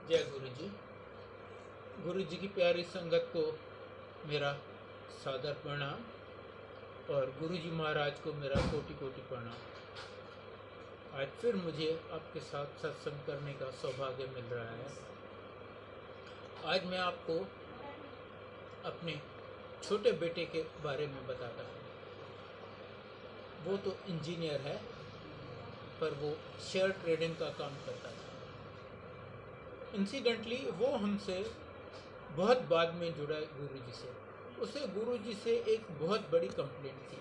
जय गुरु जी। गुरु जी की प्यारी संगत को मेरा सादर प्रणाम और गुरु जी महाराज को मेरा कोटि कोटि प्रणाम। आज फिर मुझे आपके साथ सत्संग करने का सौभाग्य मिल रहा है। आज मैं आपको अपने छोटे बेटे के बारे में बताता हूँ। वो तो इंजीनियर है, पर वो शेयर ट्रेडिंग का काम करता था। इंसिडेंटली वो हमसे बहुत बाद में जुड़ा गुरुजी से। उसे गुरुजी से एक बहुत बड़ी कंप्लेंट थी।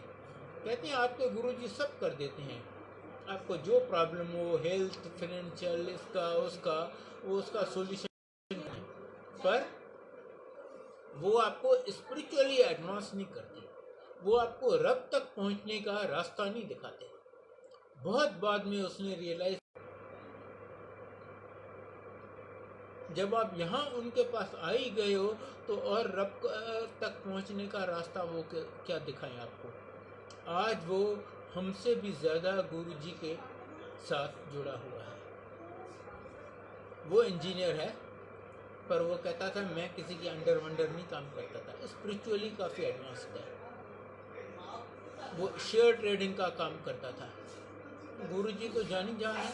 कहते हैं आपके गुरुजी सब कर देते हैं, आपको जो प्रॉब्लम हो, हेल्थ, फाइनेंशियल, इसका उसका, वो उसका सॉल्यूशन है, पर वो आपको स्पिरिचुअली एडवांस नहीं करते, वो आपको रब तक पहुंचने का रास्ता नहीं दिखाते। बहुत बाद में उसने रियलाइज, जब आप यहाँ उनके पास आ ही गए हो तो और रब तक पहुँचने का रास्ता वो क्या दिखाएं आपको। आज वो हमसे भी ज़्यादा गुरुजी के साथ जुड़ा हुआ है। वो इंजीनियर है, पर वो कहता था मैं किसी के अंडर वंडर नहीं काम करता था, स्पिरिचुअली काफ़ी एडवांस्ड है। वो शेयर ट्रेडिंग का काम करता था। गुरुजी तो जानी जान है,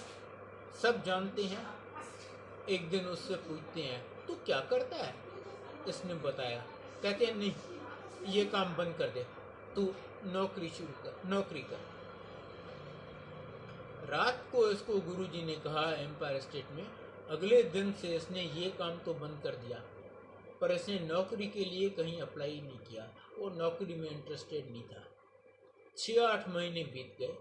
सब जानते हैं। एक दिन उससे पूछते हैं तू क्या करता है। इसने बताया। कहते हैं नहीं, ये काम बंद कर दे, तू नौकरी शुरू कर, नौकरी कर। रात को इसको गुरुजी ने कहा एम्पायर स्टेट में। अगले दिन से इसने ये काम तो बंद कर दिया, पर इसने नौकरी के लिए कहीं अप्लाई नहीं किया। वो नौकरी में इंटरेस्टेड नहीं था। 6-8 महीने बीत गए।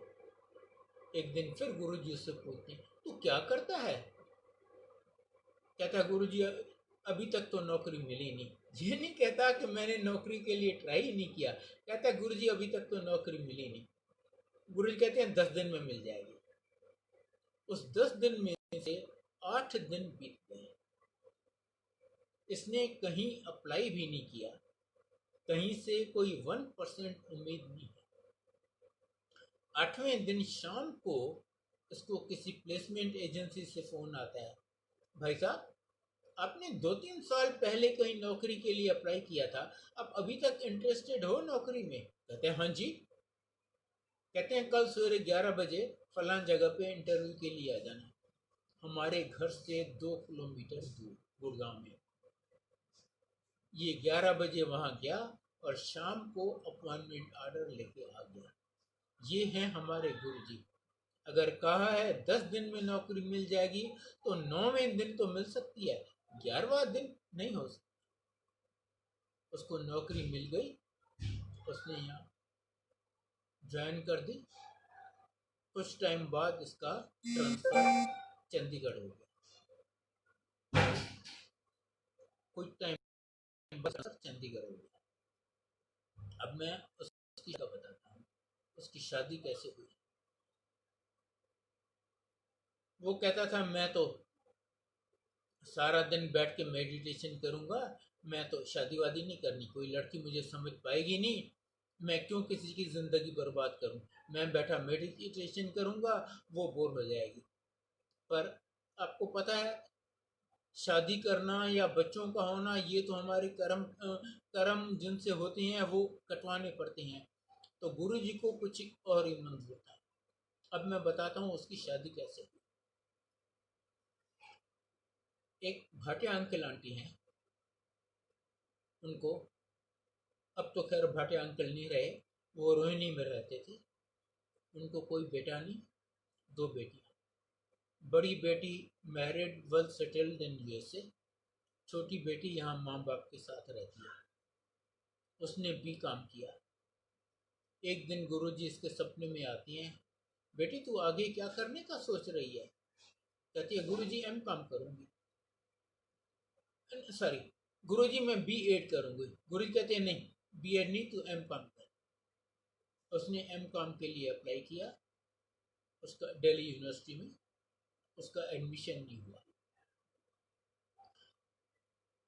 एक दिन फिर गुरुजी उससे पूछते हैं तू क्या करता है। कहता है गुरुजी अभी तक तो नौकरी मिली नहीं। ये नहीं कहता कि मैंने नौकरी के लिए ट्राई ही नहीं किया, कहता है गुरुजी अभी तक तो नौकरी मिली नहीं। गुरुजी कहते हैं 10 दिन में मिल जाएगी। उस 10 दिन में से 8 दिन बीत गए। इसने कहीं अप्लाई भी नहीं किया, कहीं से कोई 1% उम्मीद नहीं है। 8वें दिन शाम को इसको किसी प्लेसमेंट एजेंसी से फोन आता है, भाई साहब आपने 2-3 साल पहले कहीं नौकरी के लिए अप्लाई किया था, आप अभी तक इंटरेस्टेड हो नौकरी में। कहते हैं हाँ जी। कहते हैं कल सवेरे 11 बजे फलान जगह पे इंटरव्यू के लिए आ जाना। हमारे घर से 2 किलोमीटर दूर गुड़गांव में। ये 11 बजे वहां गया और शाम को अपॉइंटमेंट ऑर्डर लेके आ गया। ये हैं हमारे गुरुजी। अगर कहा है 10 दिन में नौकरी मिल जाएगी तो 9वें दिन तो मिल सकती है, 11वां दिन नहीं हो सकता। उसको नौकरी मिल गई, उसने यहाँ ज्वाइन कर दी। कुछ टाइम बाद इसका ट्रांसफर चंडीगढ़ हो गया। कुछ टाइम बाद चंडीगढ़ हो गया। अब मैं उसकी का बताता हूँ, उसकी शादी कैसे हुई। वो कहता था मैं तो सारा दिन बैठ के मेडिटेशन करूंगा, मैं तो शादी वादी नहीं करनी, कोई लड़की मुझे समझ पाएगी नहीं, मैं क्यों किसी की ज़िंदगी बर्बाद करूं, मैं बैठा मेडिटेशन करूंगा, वो बोर हो जाएगी। पर आपको पता है शादी करना या बच्चों का होना ये तो हमारे कर्म जिनसे होते हैं वो कटवाने पड़ते हैं। तो गुरु जी को कुछ और ही मंजूर था। अब मैं बताता हूँ उसकी शादी कैसे हुई। एक भाटिया अंकल आंटी हैं, उनको अब तो खैर भाटिया अंकल नहीं रहे, वो रोहिणी में रहते थे। उनको कोई बेटा नहीं, 2 बेटियां। बड़ी बेटी married, well settled in USA. छोटी बेटी यहाँ माँ बाप के साथ रहती है। उसने भी काम किया। एक दिन गुरुजी इसके सपने में आती हैं, बेटी तू आगे क्या करने का सोच रही है। कहती है गुरुजी एम काम करूंगी, सॉरी गुरुजी मैं B.Ed करूंगी। गुरुजी कहते हैं नहीं, B.Ed नहीं, तू एम काम कर। उसने एम काम के लिए अप्लाई किया। उसका दिल्ली यूनिवर्सिटी में उसका एडमिशन नहीं हुआ।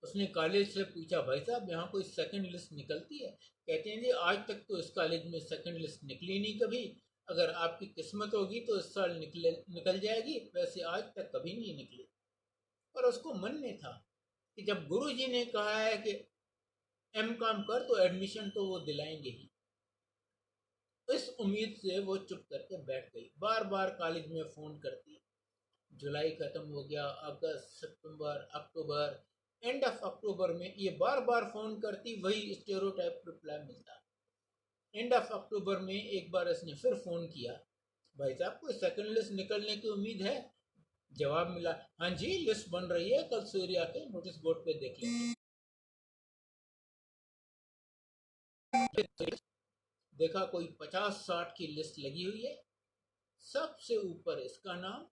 उसने कॉलेज से पूछा भाई साहब यहाँ कोई सेकंड लिस्ट निकलती है। कहते हैं जी आज तक तो इस कॉलेज में सेकंड लिस्ट निकली नहीं कभी, अगर आपकी किस्मत होगी तो इस साल निकल जाएगी, वैसे आज तक कभी नहीं निकली। पर उसको मन में था कि जब गुरुजी ने कहा है कि एमकॉम कर तो एडमिशन तो वो दिलाएंगे ही। इस उम्मीद से वो चुप करके बैठ गई। बार बार कॉलेज में फ़ोन करती। जुलाई ख़त्म हो गया, अगस्त, सितंबर, अक्टूबर, एंड ऑफ अक्टूबर में ये बार बार फ़ोन करती, वही स्टेरियोटाइप रिप्लाई मिलता। एंड ऑफ अक्टूबर में एक बार इसने फिर फ़ोन किया, भाई साहब कोई सेकंड लिस्ट निकलने की उम्मीद है? जवाब मिला, हाँ जी लिस्ट बन रही है, कल सवेरे आके नोटिस बोर्ड पे देख लेंगे। देखा कोई 50-60 की लिस्ट लगी हुई है, सबसे ऊपर इसका नाम,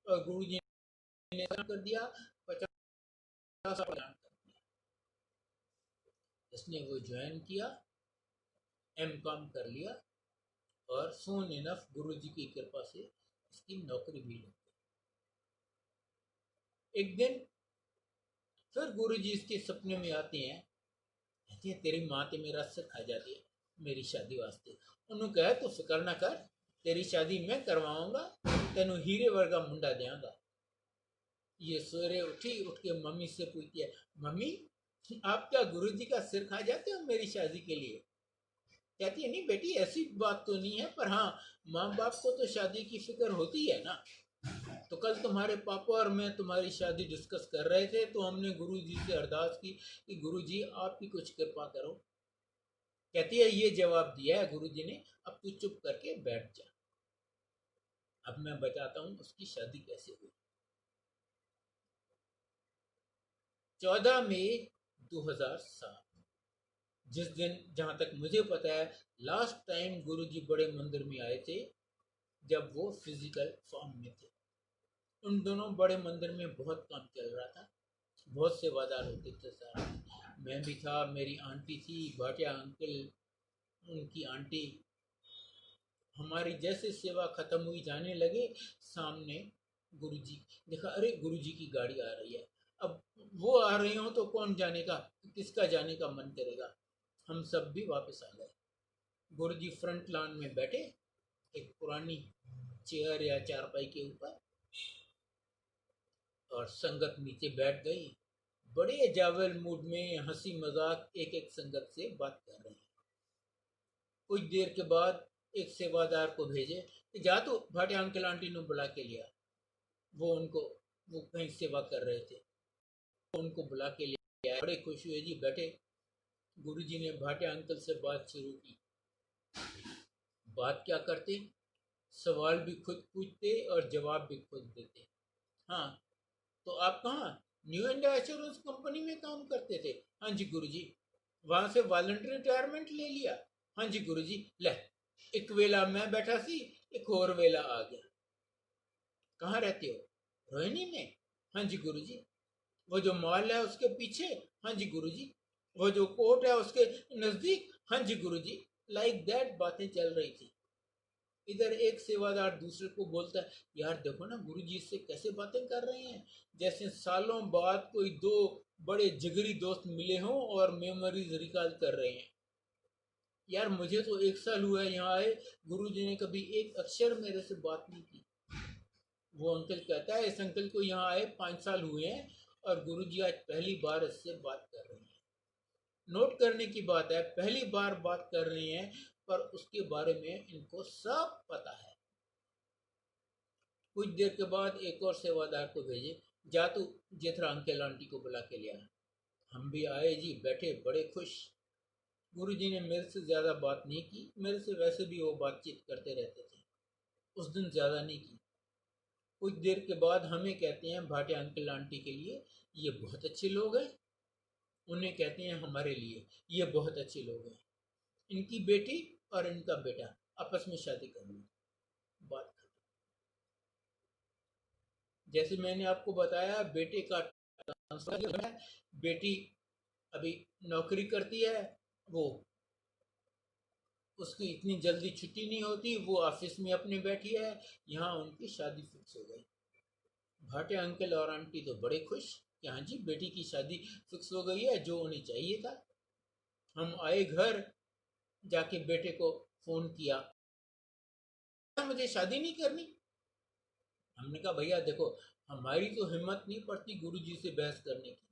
और गुरुजी ने कर दिया 50 कर दिया। इसने वो ज्वाइन किया, एमकॉम कर लिया, और सोन इनफ गुरुजी की कृपा से इसकी नौकरी भी लग गई। एक दिन फिर गुरुजी इसके सपने में आते हैं, कहते हैं तेरी माँ ते मेरा सिर खा जाती है मेरी शादी वास्ते। उन्होंने कहा तू फिक्र ना कर, तेरी शादी मैं करवाऊंगा, तेनू हीरे वर्गा मुंडा देंगा। ये सवेरे उठी, उठ के मम्मी से पूछती है, मम्मी आप क्या गुरुजी का सिर खा जाते हो मेरी शादी के लिए? कहती है नहीं बेटी ऐसी बात तो नहीं है, पर हाँ माँ बाप को तो शादी की फिक्र होती है ना। तो कल तुम्हारे पापा और मैं तुम्हारी शादी डिस्कस कर रहे थे, तो हमने गुरुजी से अरदास की कि गुरुजी आप ही कुछ कृपा करो। कहती है ये जवाब दिया है गुरुजी ने, अब तू चुप करके बैठ जा। अब मैं बताता हूँ उसकी शादी कैसे हुई। 14 मई 2007, जिस दिन जहाँ तक मुझे पता है लास्ट टाइम गुरुजी बड़े मंदिर में आए थे, जब वो फिजिकल फॉर्म में थे। उन दोनों बड़े मंदिर में बहुत काम चल रहा था, बहुत सेवादार होते थे सारे। मैं भी था, मेरी आंटी थी, भाटिया अंकल, उनकी आंटी। हमारी जैसे सेवा खत्म हुई, जाने लगे, सामने गुरुजी देखा, अरे गुरुजी की गाड़ी आ रही है। अब वो आ रही हो तो कौन जाने का, किसका जाने का मन करेगा। हम सब भी वापस आ गए। गुरुजी फ्रंट लान में बैठे, एक पुरानी चेयर या चारपाई के ऊपर, और संगत नीचे बैठ गई। बड़े जावेल मूड में हंसी मजाक एक एक संगत से बात कर रहे हैं। कुछ देर के बाद एक सेवादार को भेजे कि जा तू भाटिया अंकल आंटी ने बुला के लिया। वो उनको, वो कहीं सेवा कर रहे थे, तो उनको बुला के लिया। बड़े खुश हुए जी, बैठे। गुरुजी ने भाटिया अंकल से बात शुरू की। बात क्या करते, सवाल भी खुद पूछते और जवाब भी खुद देते। हाँ, तो आप कहाँ, न्यू इंडिया एश्योरेंस कंपनी में काम करते थे? हाँ जी गुरुजी। वहां से वॉलंटरी रिटायरमेंट ले लिया? हाँ जी गुरुजी। ले, एक वेला मैं बैठा सी, एक और वेला आ गया। कहाँ रहते हो? रोहिणी में? हाँ जी गुरुजी। वो जो मॉल है उसके पीछे? हाँ जी गुरुजी। वो जो कोर्ट है उसके नजदीक? हाँ जी गुरुजी। लाइक दैट बातें चल रही थी। इधर एक सेवादार दूसरे को बोलता है, यार देखो ना गुरुजी इससे कैसे बातें कर रहे हैं, जैसे सालों बाद कोई दो बड़े जिगरी दोस्त मिले हों और मेमोरीज रिकॉल कर रहे हैं। यार मुझे तो 1 साल हुआ है यहाँ आए, गुरुजी ने कभी एक अक्षर मेरे से बात नहीं की। वो अंकल कहता है, इस अंकल को यहाँ आए 5 साल हुए हैं, और गुरुजी आज पहली बार इससे बात कर रहे हैं। नोट करने की बात है, पहली बार बात कर रहे हैं, पर उसके बारे में इनको सब पता है। कुछ देर के बाद एक और सेवादार को भेजे, जा तू जेठरा अंकल आंटी को बुला के लिया। हम भी आए जी, बैठे बड़े खुश। गुरुजी ने मेरे से ज़्यादा बात नहीं की, मेरे से वैसे भी वो बातचीत करते रहते थे, उस दिन ज़्यादा नहीं की। कुछ देर के बाद हमें कहते हैं भाटिया अंकल आंटी के लिए ये बहुत अच्छे लोग हैं, उन्हें कहते हैं हमारे लिए ये बहुत अच्छे लोग हैं, इनकी बेटी और इनका बेटा आपस में शादी करनी। बात, जैसे मैंने आपको बताया, बेटे का ट्रांसफर है, बेटी अभी नौकरी करती है, वो, उसकी इतनी जल्दी छुट्टी नहीं होती, वो ऑफिस में अपने बैठी है। यहाँ उनकी शादी फिक्स हो गई। भाटिया अंकल और आंटी तो बड़े खुश कि हाँ जी बेटी की शादी फिक्स हो गई है, जो उन्हें चाहिए था। हम आए घर, जाके बेटे को फोन किया, मुझे शादी नहीं करनी। हमने कहा भैया देखो, हमारी तो हिम्मत नहीं पड़ती गुरुजी से बहस करने की,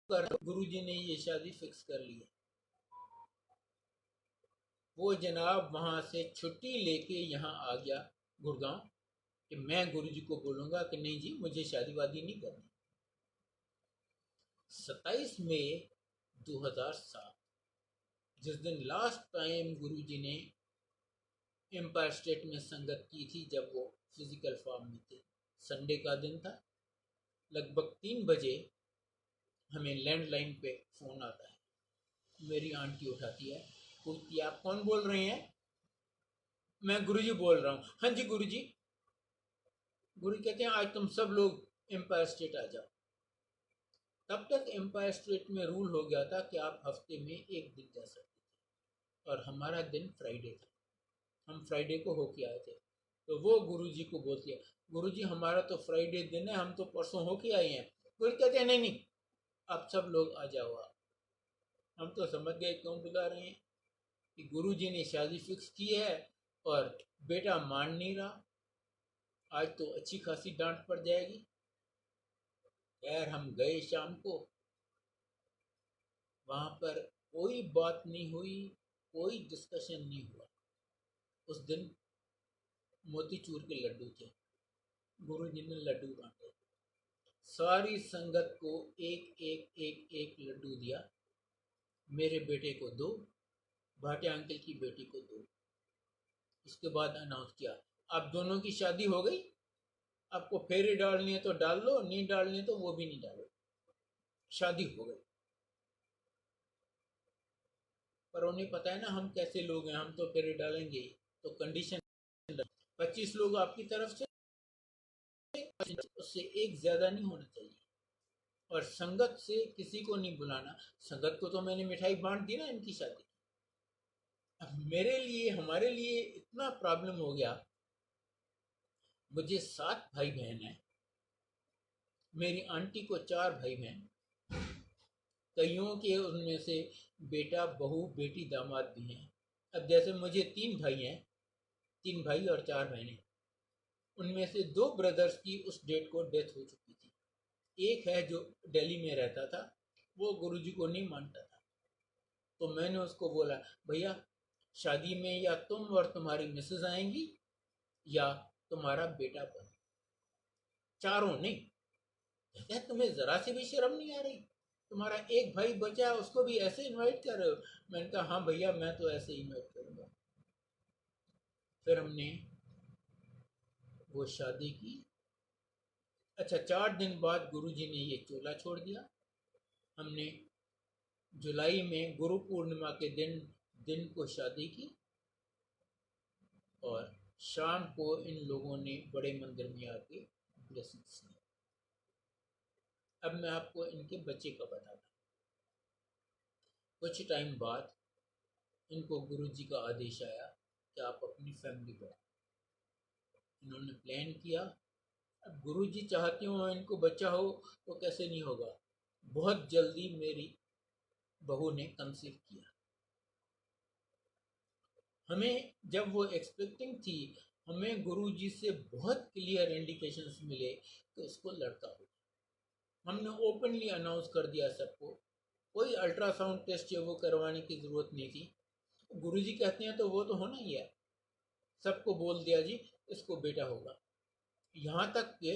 पर गुरुजी ने ये शादी फिक्स कर ली है। वो जनाब वहाँ से छुट्टी लेके यहाँ आ गया गुड़गांव कि मैं गुरुजी को बोलूँगा कि नहीं जी, मुझे शादी वादी नहीं करनी। 27 मई 2007, जिस दिन लास्ट टाइम गुरुजी ने एम्पायर स्टेट में संगत की थी, जब वो फिजिकल फॉर्म में थे, संडे का दिन था। लगभग 3 बजे हमें लैंडलाइन पे फ़ोन आता है। मेरी आंटी उठाती है, पूछती है आप कौन बोल रहे हैं? मैं गुरुजी बोल रहा हूँ। हाँ जी गुरुजी। गुरुजी कहते हैं आज तुम सब लोग एम्पायर स्टेट आ जाओ। तब तक एम्पायर स्टेट में रूल हो गया था कि आप हफ्ते में एक दिन जा सकते थे, और हमारा दिन फ्राइडे था। हम फ्राइडे को होके आए थे। तो वो गुरुजी को बोलती है, गुरुजी हमारा तो फ्राइडे दिन है, हम तो परसों होके आए हैं। गुरुजी कहते हैं नहीं नहीं, आप सब लोग आ जाओ। आप, हम तो समझ गए क्यों बुला रहे हैं, कि गुरुजी ने शादी फिक्स की है और बेटा मान नहीं रहा। आज तो अच्छी खासी डांट पड़ जाएगी। खैर हम गए शाम को, वहां पर कोई बात नहीं हुई, कोई डिस्कशन नहीं हुआ। उस दिन मोतीचूर के लड्डू थे, गुरुजी ने लड्डू बांटे, सारी संगत को एक एक एक एक लड्डू दिया। मेरे बेटे को 2, भाटिया अंकल की बेटी को 2। उसके बाद अनाउंस किया, आप दोनों की शादी हो गई, आपको फेरे डालनी है तो डाल लो, नहीं डालनी तो वो भी नहीं डालो, शादी हो गई। पर उन्हें पता है ना हम कैसे लोग हैं, हम तो फेरे डालेंगे। तो कंडीशन, 25 लोग आपकी तरफ से, उससे एक ज्यादा नहीं होना चाहिए, और संगत से किसी को नहीं बुलाना। संगत को तो मैंने मिठाई बांट दी ना इनकी शादी। अब मेरे लिए, हमारे लिए इतना प्रॉब्लम हो गया। मुझे 7 भाई बहन हैं, मेरी आंटी को 4 भाई बहन, कईयों के उनमें से बेटा बहू बेटी दामाद भी हैं। अब जैसे मुझे 3 भाई हैं, 3 भाई और 4 बहनें। उनमें से 2 ब्रदर्स की उस डेट को डेथ हो चुकी थी। एक है जो दिल्ली में रहता था, वो गुरुजी को नहीं मानता था। तो मैंने उसको बोला, भैया शादी में या तुम और तुम्हारी मिसेज आएंगी या तुम्हारा बेटा बने, चारों नहीं। कहते हैं तुम्हें जरा सी भी शर्म नहीं आ रही, तुम्हारा एक भाई बचा है उसको भी ऐसे इनवाइट कर रहे हो। मैंने कहा हाँ भैया, मैं तो ऐसे इनवाइट करूंगा। फिर हमने वो शादी की। अच्छा, 4 दिन बाद गुरुजी ने ये चोला छोड़ दिया। हमने जुलाई में गुरु पूर्णिमा के दिन को शादी की, और शाम को इन लोगों ने बड़े मंदिर में आके ब्लेसिंग्स दी। अब मैं आपको इनके बच्चे का बताता हूँ। कुछ टाइम बाद इनको गुरुजी का आदेश आया कि आप अपनी फैमिली बढ़ाओ। इन्होंने प्लान किया। अब गुरुजी चाहते हो इनको बच्चा हो तो कैसे नहीं होगा। बहुत जल्दी मेरी बहू ने कंसीव किया। हमें जब वो एक्सपेक्टिंग थी, हमें गुरुजी से बहुत क्लियर इंडिकेशंस मिले कि उसको लड़का हो। हमने ओपनली अनाउंस कर दिया सबको, कोई अल्ट्रासाउंड टेस्ट है वो करवाने की ज़रूरत नहीं थी। गुरुजी कहते हैं तो वो तो होना ही है। सबको बोल दिया जी इसको बेटा होगा। यहाँ तक कि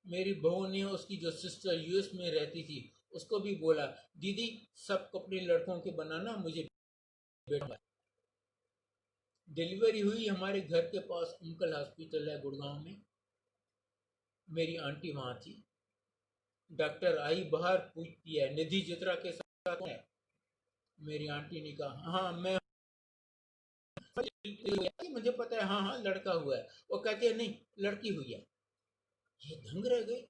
मेरी बहू ने उसकी जो सिस्टर यूएस में रहती थी उसको भी बोला, दीदी सब कपड़े लड़कों के बनाना, मुझे बेटा। डिलीवरी हुई हमारे घर के पास उमकल हॉस्पिटल है गुड़गांव में। मेरी आंटी वहाँ थी। डॉक्टर आई बाहर, पूछती है निधि चित्रा के साथ कौन है? मेरी आंटी ने कहा हाँ मैं, मुझे पता है, हाँ हाँ लड़का हुआ है। वो कहती है नहीं लड़की हुई है। ये दंग रह गए,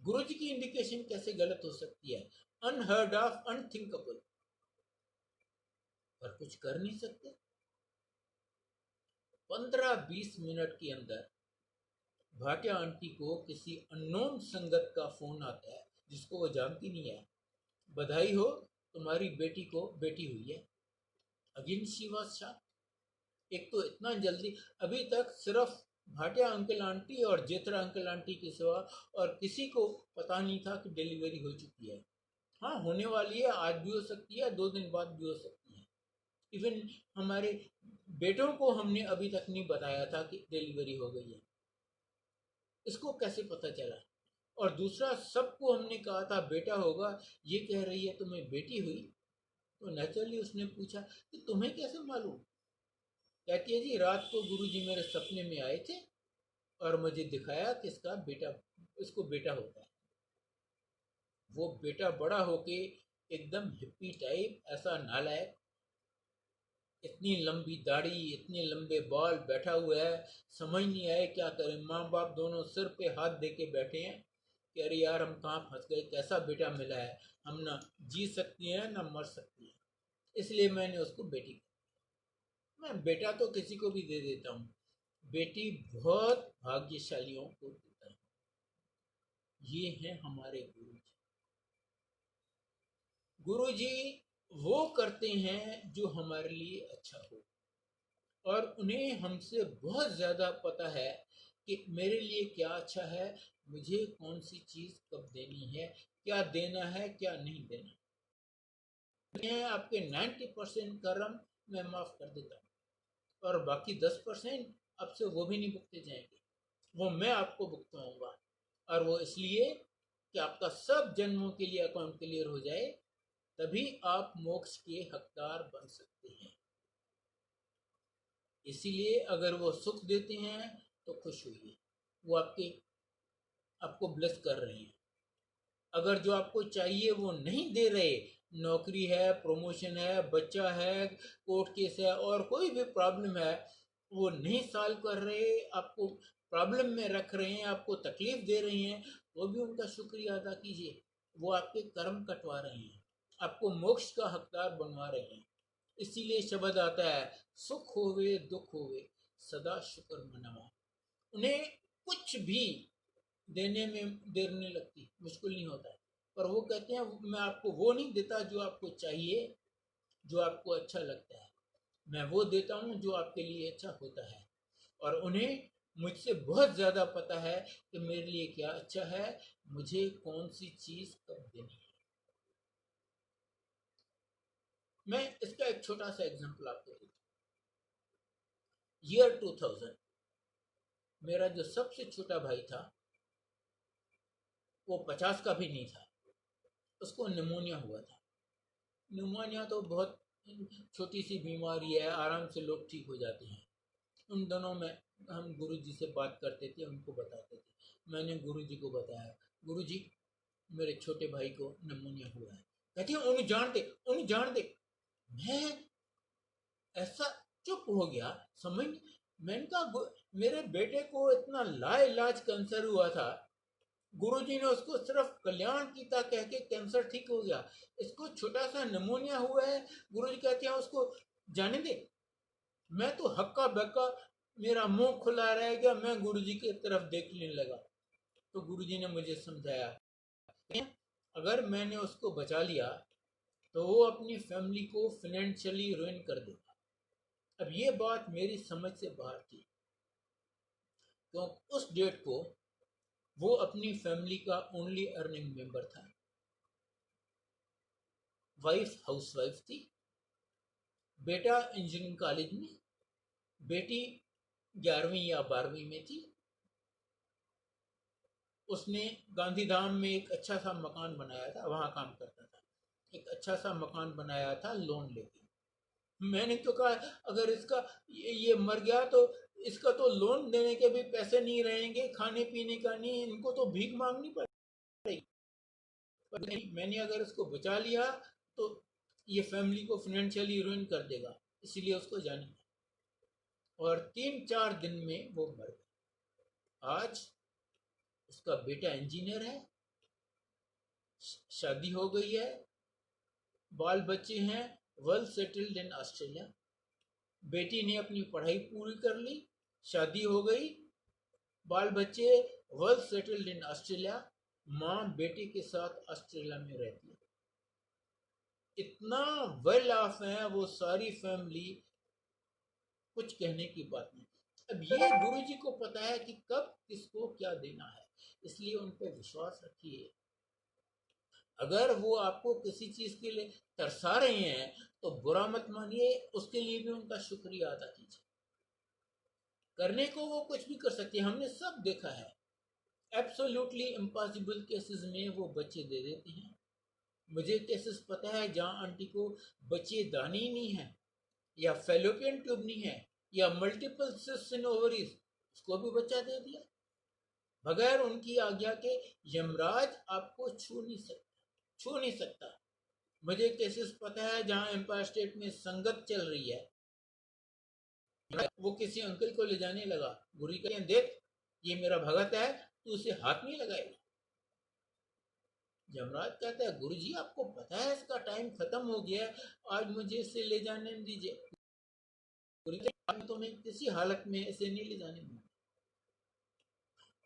गुरुजी की इंडिकेशन कैसे गलत हो सकती है। अनहर्ड ऑफ, अनथिंकेबल, पर कुछ कर नहीं सकते। 15-20 मिनट के अंदर भाटिया आंटी को किसी अननोन संगत का फोन आता है जिसको वो जानती नहीं है। बधाई हो, तुम्हारी बेटी को बेटी हुई है। Again she was shocked. एक तो इतना जल्दी, अभी तक सिर्फ भाटिया अंकल आंटी और जेठरा अंकल आंटी के सिवा और किसी को पता नहीं था कि डिलीवरी हो चुकी है। हाँ, होने वाली है, आज भी हो सकती है, 2 दिन बाद भी हो सकती है। इवन हमारे बेटों को हमने अभी तक नहीं बताया था कि डिलीवरी हो गई है। इसको कैसे पता चला? और दूसरा, सबको हमने कहा था बेटा होगा, ये कह रही है तुम्हें बेटी हुई। तो नेचुरली उसने पूछा कि तुम्हें कैसे मालूम? कहती है जी, रात को गुरुजी मेरे सपने में आए थे और मुझे दिखाया कि इसको बेटा होता है। वो बेटा बड़ा होके एकदम हिप्पी टाइप, ऐसा नालायक, इतनी लंबी दाढ़ी, इतने लंबे बाल, बैठा हुआ है, समझ नहीं आए क्या करें। माँ बाप दोनों सिर पे हाथ दे के बैठे हैं कि अरे यार, हम कहाँ फंस गए, कैसा बेटा मिला है, हम ना जी सकती हैं ना मर सकती हैं। इसलिए मैंने उसको बेटी कहा। मैं बेटा तो किसी को भी दे देता हूँ, बेटी बहुत भाग्यशालियों को देता है। ये हैं हमारे गुरु जी। गुरु जी वो करते हैं जो हमारे लिए अच्छा हो, और उन्हें हमसे बहुत ज़्यादा पता है कि मेरे लिए क्या अच्छा है, मुझे कौन सी चीज़ कब देनी है, क्या देना है क्या नहीं देना। मैं आपके 90% कर्म मैं माफ़ कर देता हूँ, और बाकी 10% आपसे वो भी नहीं भुगते जाएंगे, वो मैं आपको भुगताऊंगा। और वो इसलिए कि आपका सब जन्मों के लिए अकाउंट क्लियर हो जाए, तभी आप मोक्ष के हकदार बन सकते हैं। इसीलिए अगर वो सुख देते हैं तो खुश होइए, वो आपको ब्लेस कर रहे हैं। अगर जो आपको चाहिए वो नहीं दे रहे, नौकरी है, प्रमोशन है, बच्चा है, कोर्ट केस है, और कोई भी प्रॉब्लम है, वो नहीं सॉल्व कर रहे, आपको प्रॉब्लम में रख रहे हैं, आपको तकलीफ दे रहे हैं, वो भी उनका शुक्रिया अदा कीजिए। वो आपके कर्म कटवा रहे हैं, आपको मोक्ष का हकदार बनवा रहे हैं। इसीलिए शब्द आता है, सुख होवे दुख होवे सदा शुक्र मनावा। उन्हें कुछ भी देने में देर नहीं लगती, मुश्किल नहीं होता है। पर वो कहते हैं मैं आपको वो नहीं देता जो आपको चाहिए, जो आपको अच्छा लगता है, मैं वो देता हूँ जो आपके लिए अच्छा होता है। और उन्हें मुझसे बहुत ज़्यादा पता है कि मेरे लिए क्या अच्छा है, मुझे कौन सी चीज़ कब देनी है। मैं इसका एक छोटा सा एग्जांपल आपको देता हूँ। ईयर 2000, मेरा जो सबसे छोटा भाई था, वो 50 का भी नहीं था, उसको निमोनिया हुआ था। निमोनिया तो बहुत छोटी सी बीमारी है, आराम से लोग ठीक हो जाते हैं। उन दिनों में हम गुरु जी से बात करते थे, उनको बताते थे। मैंने गुरु जी को बताया, गुरु जी मेरे छोटे भाई को निमोनिया हुआ है। कहती है उन्हें जान दे। मैं ऐसा चुप हो गया, समझ। मैंने कहा मेरे बेटे को इतना लाइलाज कैंसर हुआ था, गुरुजी ने उसको सिर्फ कल्याण गीता कह के कैंसर ठीक हो गया, इसको छोटा सा निमोनिया हुआ है, गुरुजी कहते हैं उसको जाने दे। मैं तो हक्का बक्का, मेरा मुंह खुला रह गया, मैं गुरुजी की तरफ देखने लगा। तो गुरुजी ने मुझे समझाया, अगर मैंने उसको बचा लिया तो वो अपनी फैमिली को फाइनेंशियली रुइन कर देगा। अब ये बात मेरी समझ से बाहर थी, तो उस डेट को वो अपनी फैमिली का ओनली अर्निंग मेंबर था। वाइफ हाउसवाइफ थी, बेटा इंजीनियरिंग कॉलेज में, बेटी 11वीं या 12वीं में थी। उसने गांधीधाम में एक अच्छा सा मकान बनाया था, वहाँ काम करता था। एक अच्छा सा मकान बनाया था लोन लेके। मैंने तो कहा अगर इसका ये मर गया तो इसका तो लोन देने के भी पैसे नहीं रहेंगे, खाने पीने का नहीं, इनको तो भीख मांगनी पड़ेगी। पर नहीं, मैंने अगर इसको बचा लिया तो ये फैमिली को फाइनेंशियली रुइन कर देगा, इसीलिए उसको जाने। और 3-4 दिन में वो मर गया। आज उसका बेटा इंजीनियर है, शादी हो गई है, बाल बच्चे हैं, वेल सेटल्ड इन ऑस्ट्रेलिया। बेटी ने अपनी पढ़ाई पूरी कर ली, शादी हो गई, बाल बच्चे, वेल सेटल्ड इन ऑस्ट्रेलिया। माँ बेटे के साथ ऑस्ट्रेलिया में रहती है। इतना वेल ऑफ है वो सारी फैमिली, कुछ कहने की बात नहीं। अब ये गुरुजी को पता है कि कब किसको क्या देना है, इसलिए उन पर विश्वास रखिए। अगर वो आपको किसी चीज के लिए तरसा रहे हैं तो बुरा मत मानिए, उसके लिए भी उनका शुक्रिया अदा कीजिए। करने को वो कुछ भी कर सकती है, हमने सब देखा है। एब्सोल्युटली इम्पॉसिबल केसेस में वो बच्चे दे देते हैं। मुझे केसेस पता है जहाँ आंटी को बच्चे दानी ही नहीं है, या फेलोपियन ट्यूब नहीं है, या मल्टीपल सिस्ट इन ओवरीज, उसको भी बच्चा दे दिया बगैर उनकी आज्ञा के। यमराज आपको छू नहीं सकता। मुझे केसेस पता है जहाँ एम्पायर स्टेट में संगत चल रही है, वो किसी अंकल को ले जाने लगा, गुरु कहते हैं देख ये मेरा भगत है, तू उसे हाथ नहीं लगाएगा। यमराज कहता है गुरु जी आपको पता है इसका टाइम खत्म हो गया है, आज मुझे इसे ले जाने दीजिए। गुरु कहते हैं तुम्हें किसी हालत में इसे नहीं ले जाने दूंगा।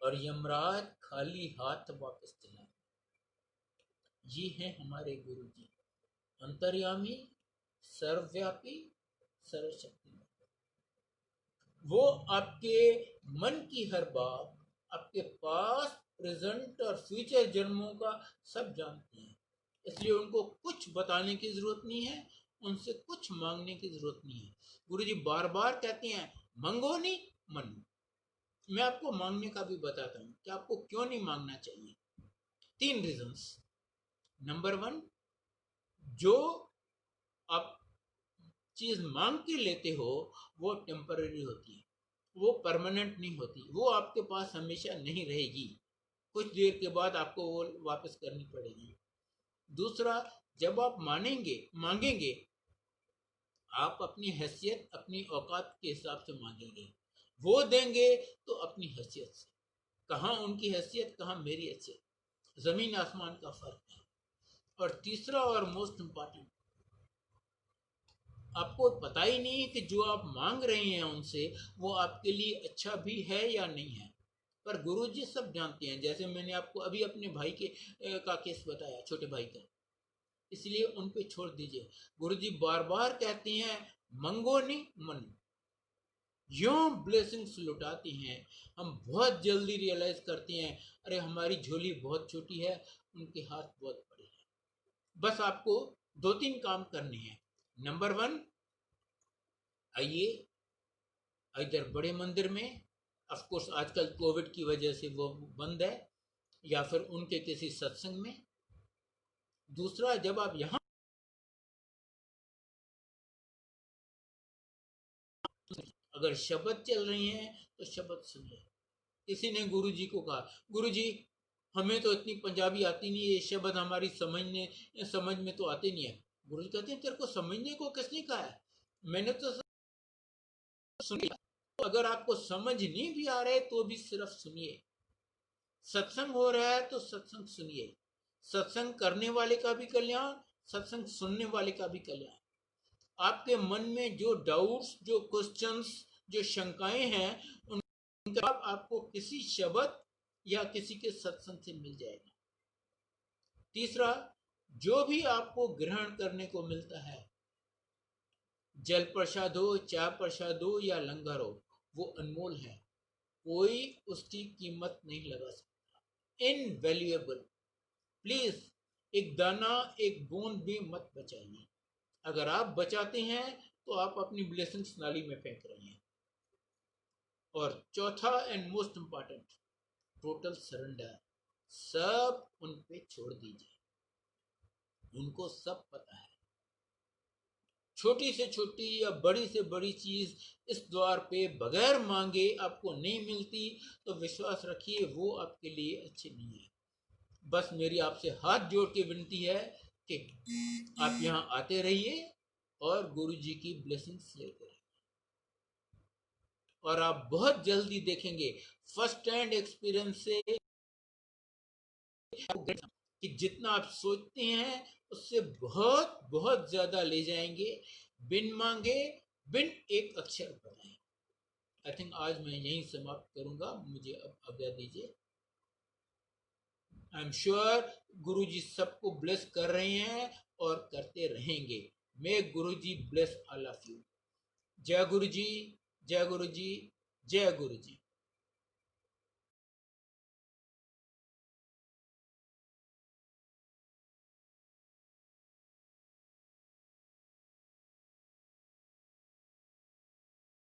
और यमराज खाली हाथ वापस चला। ये हैं हमारे गुरु जी, अंतर्यामी, सर्वव्यापी, सर्वशक्तिमान। वो आपके मन की हर बात, आपके पास प्रेजेंट और फ्यूचर जन्मों का सब जानते हैं, इसलिए उनको कुछ बताने की जरूरत नहीं है, उनसे कुछ मांगने की जरूरत नहीं है। गुरुजी बार बार कहते हैं मंगो नहीं मनो। मैं आपको मांगने का भी बताता हूँ कि आपको क्यों नहीं मांगना चाहिए। 3 रीजंस। नंबर 1, जो आप चीज मांग के लेते हो वो टेम्पररी होती है, वो परमानेंट नहीं होती, वो आपके पास हमेशा नहीं रहेगी, कुछ देर के बाद आपको वो वापस करनी पड़ेगी। दूसरा, जब आप मांगेंगे आप अपनी हैसियत, अपनी औकात के हिसाब से मांगेंगे। वो देंगे तो अपनी हैसियत से। कहाँ उनकी हैसियत, कहाँ मेरी हैसियत, जमीन आसमान का फर्क है। और तीसरा और मोस्ट इम्पॉर्टेंट, आपको पता ही नहीं कि जो आप मांग रहे हैं उनसे वो आपके लिए अच्छा भी है या नहीं है, पर गुरुजी सब जानते हैं। जैसे मैंने आपको अभी अपने भाई के का केस बताया, छोटे भाई का, इसलिए उन पे छोड़ दीजिए। गुरुजी बार बार कहते हैं मंगो नहीं मनो। यूं ब्लेसिंग्स लुटाती हैं, हम बहुत जल्दी रियलाइज करते हैं अरे हमारी झोली बहुत छोटी है, उनके हाथ बहुत बड़े हैं। बस आपको 2-3 काम करने हैं। नंबर 1, आइए इधर बड़े मंदिर में, ऑफ कोर्स आजकल कोविड की वजह से वो बंद है, या फिर उनके किसी सत्संग में। दूसरा, जब आप यहाँ अगर शब्द चल रही हैं तो शब्द सुनिए। किसी ने गुरुजी को कहा गुरुजी हमें तो इतनी पंजाबी आती नहीं है, ये शब्द हमारी समझ में तो आते नहीं है। गुरुजी कहते हैं तेरे को समझने को किसने कहा है, मैंने तो सुनिए। तो अगर आपको समझ नहीं भी आ रहे तो भी सिर्फ सुनिए। सत्संग हो रहा है तो सत्संग सुनिए। सत्संग करने वाले का भी कल्याण, सत्संग सुनने वाले का भी कल्याण। आपके मन में जो डाउट्स, जो क्वेश्चंस, जो शंकाएं हैं, उनका जवाब आपको किसी शब्द या किसी के सत्संग से मिल जाएगा। तीसरा, जो भी आपको ग्रहण करने को मिलता है, जल प्रसाद हो, चाय प्रसाद हो या लंगर हो, वो अनमोल है, कोई उसकी कीमत नहीं लगा सकता, इनवैल्यूएबल। प्लीज एक दाना, एक बूंद भी मत बचाइए। अगर आप बचाते हैं तो आप अपनी ब्लेसिंग्स नाली में फेंक रहे हैं। और चौथा and most important, total surrender. सब उन पे छोड़ दीजिए, उनको सब पता है। छोटी से छोटी या बड़ी से बड़ी चीज इस द्वार पे बगैर मांगे आपको नहीं मिलती, तो विश्वास रखिए वो आपके लिए अच्छी नहीं है। बस मेरी आपसे हाथ जोड़ के विनती है कि आप यहाँ आते रहिए और गुरु जी की ब्लेसिंग्स लेते रहिए, और आप बहुत जल्दी देखेंगे फर्स्ट हैंड एक्सपीरियंस से कि जितना आप सोचते हैं उससे बहुत बहुत ज्यादा ले जाएंगे, बिन मांगे, बिन एक अक्षर बनाए। आई थिंक आज मैं यहीं समाप्त करूंगा, मुझे अब आज्ञा दीजिए। आई एम श्योर गुरु जी सबको ब्लेस कर रहे हैं और करते रहेंगे। मे गुरु जी ब्लेस ऑल ऑफ यू। जय गुरु जी, जय गुरु जी, जय गुरु जी।